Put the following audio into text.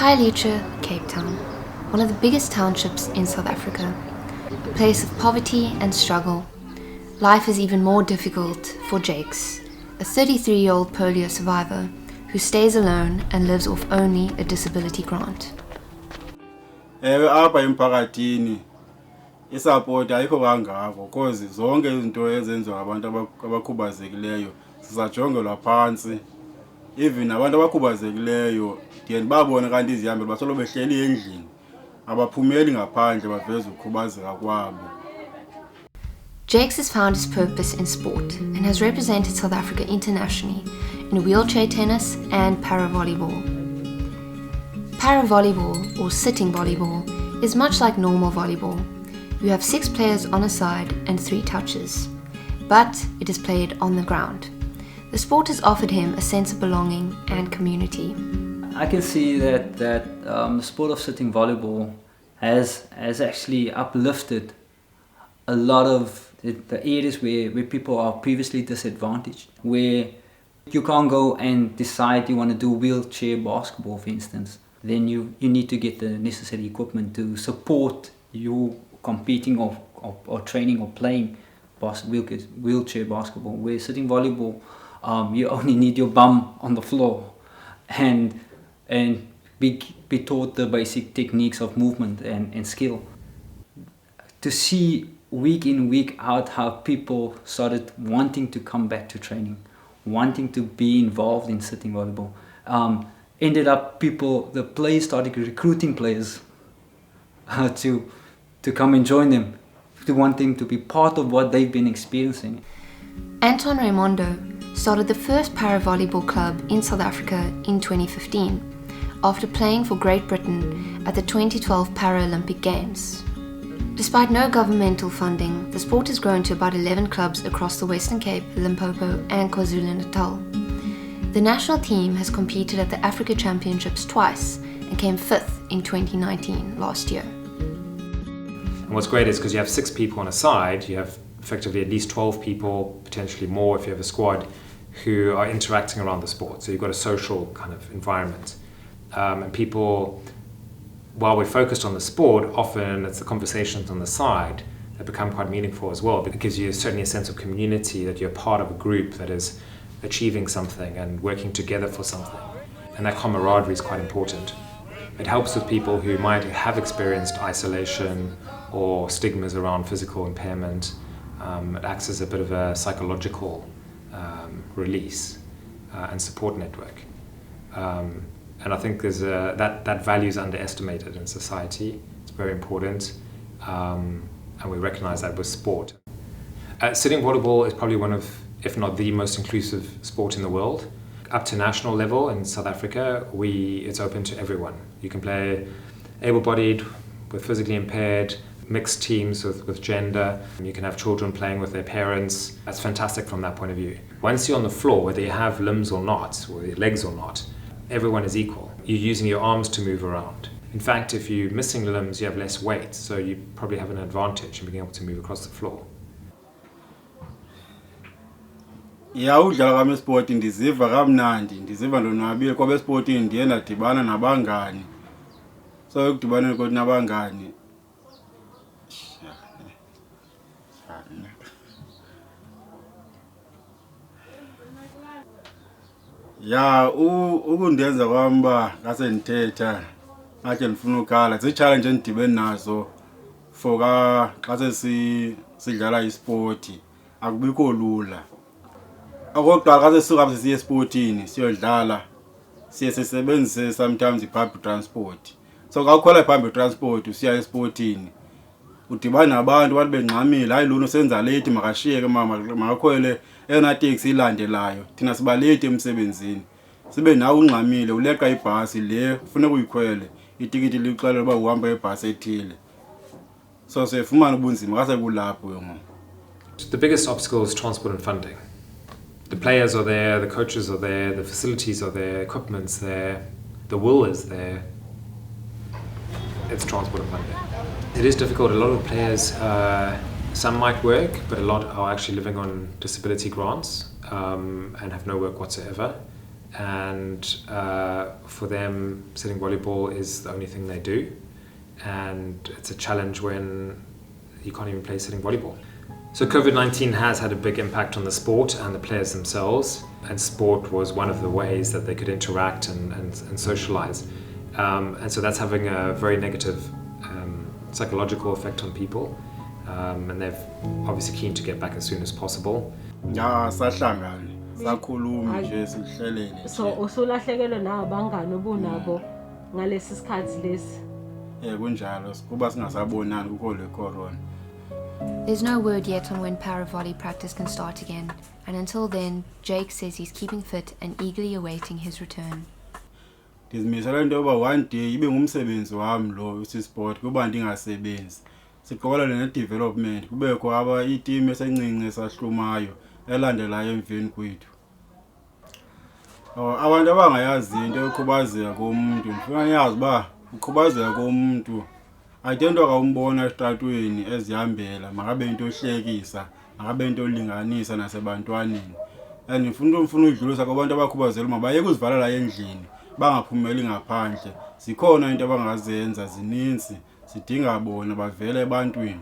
Khayelitsha, Cape Town, one of the biggest townships in South Africa, a place of poverty and struggle. Life is even more difficult for Jakes, a 33-year-old polio survivor who stays alone and lives off only a disability grant. Apha emphakathini isupport ayikho kangako because zonke izinto ezenziwa abantu abakhubazekileyo sisajongelwa phansi. Even abantu abakhubazekileyo ndiye ndibabone kanti izihambele basolo behleli endlini abaphumeli ngaphandle baveza ukukhubazeka kwabo. Jakes has found his purpose in sport and has represented South Africa internationally in wheelchair tennis and ParaVolleyball. ParaVolleyball, or sitting volleyball, is much like normal volleyball. You have 6 players on a side and 3 touches, but it is played on the ground. The sport has offered him a sense of belonging and community. I can see that the sport of sitting volleyball has actually uplifted a lot of the areas where people are previously disadvantaged, where you can't go and decide you want to do wheelchair basketball, for instance. Then you need to get the necessary equipment to support you competing or training or playing wheelchair basketball. Where sitting volleyball, you only need your bum on the floor and be taught the basic techniques of movement and skill. To see week in, week out how people started wanting to come back to training, wanting to be involved in sitting volleyball. Ended up the players started recruiting players to come and join them, to want them to be part of what they've been experiencing. Anton Raimondo started the first ParaVolleyball club in South Africa in 2015 after playing for Great Britain at the 2012 Paralympic Games. Despite no governmental funding, the sport has grown to about 11 clubs across the Western Cape, Limpopo and KwaZulu-Natal. The national team has competed at the Africa Championships twice and came 5th in 2019 last year. And what's great is because you have 6 people on a side, you have effectively at least 12 people, potentially more if you have a squad, who are interacting around the sport. So you've got a social kind of environment. And people, while we're focused on the sport, often it's the conversations on the side that become quite meaningful as well. It gives you certainly a sense of community, that you're part of a group that is achieving something and working together for something. And that camaraderie is quite important. It helps with people who might have experienced isolation or stigmas around physical impairment. It acts as a bit of a psychological release and support network. And I think there's that value is underestimated in society. It's very important, and we recognize that with sport. Sitting volleyball is probably one of, if not the most inclusive sport in the world. Up to national level in South Africa, it's open to everyone. You can play able-bodied, with physically impaired, mixed teams with gender. You can have children playing with their parents. That's fantastic from that point of view. Once you're on the floor, whether you have limbs or not, or your legs or not, everyone is equal. You're using your arms to move around. In fact, if you're missing limbs, you have less weight, so you probably have an advantage in being able to move across the floor. Udlala kwami sport ndiziva kamnandi, ndiziva ndonwabile ngoba esportini ndiye ndadibana nabangani. So ukudibana nabangani. Ukundenza kwami ba ngase ndithetha ngathi ndifuna ukhala zi-challenge endidibene nazo for xa sidlala isport akubikho lula. Okokuqala xa sisuka apha siye esportini siyodlala siye sisebenzise sometimes i-public transport. So xa ukhwela i-public transport usiya esportini udibana nabantu abantu bengxamile, hayi lona usenza late makashiyeke makakhwele eyona taxi ilandelayo, thina siba late emsebenzini. Sibe nawe ungxamile uleqa ibhasi le kufuneka uyikhwele itikiti lixela uba uhamba ebhasi ethile. So siyefumana ubunzima ngase kulapho ngoku. The biggest obstacle is transport and funding. The players are there, the coaches are there, the facilities are there, equipment's there, the will is there. It's transport and funding. It is difficult. A lot of players, some might work, but a lot are actually living on disability grants and have no work whatsoever. and for them sitting volleyball is the only thing they do, and it's a challenge when you can't even play sitting volleyball. So COVID-19 has had a big impact on the sport and the players themselves, and sport was one of the ways that they could interact and socialize, and so that's having a very negative psychological effect on people, and they're obviously keen to get back as soon as possible. Sahlangane sakhuluma nje sihlelene nje. So usulahlekelwe nabangani obunabo ngalesi sikhathi lesi. Kunjalo kuba singasabonani kukho le corona. There's no word yet on when ParaVolley practice can start again, and until then, Jake says he's keeping fit and eagerly awaiting his return. Ndizimisela into yoba one day ibe ngumsebenzi wami lo sport kuba ndingasebenzi. Siqokola ne-development kubekho aba i-team esencinci esahlumayo elandelayo emveni kwethu. Abantu abangayazi into yokhubazeka komuntu ndifuna yazi uba ukhubazeka komuntu ayidento akawumbona estratweni ezihambela makabe into ohlekisa makabe into olinganisa nasebantwaneni. And ngifuna udlulisa kwabantu abakhubazela mabaye kuzivala la endlini bangaphumeli ngaphandle. Zikhona into abangazenza zininzi sidinga bona bavele ebantwini.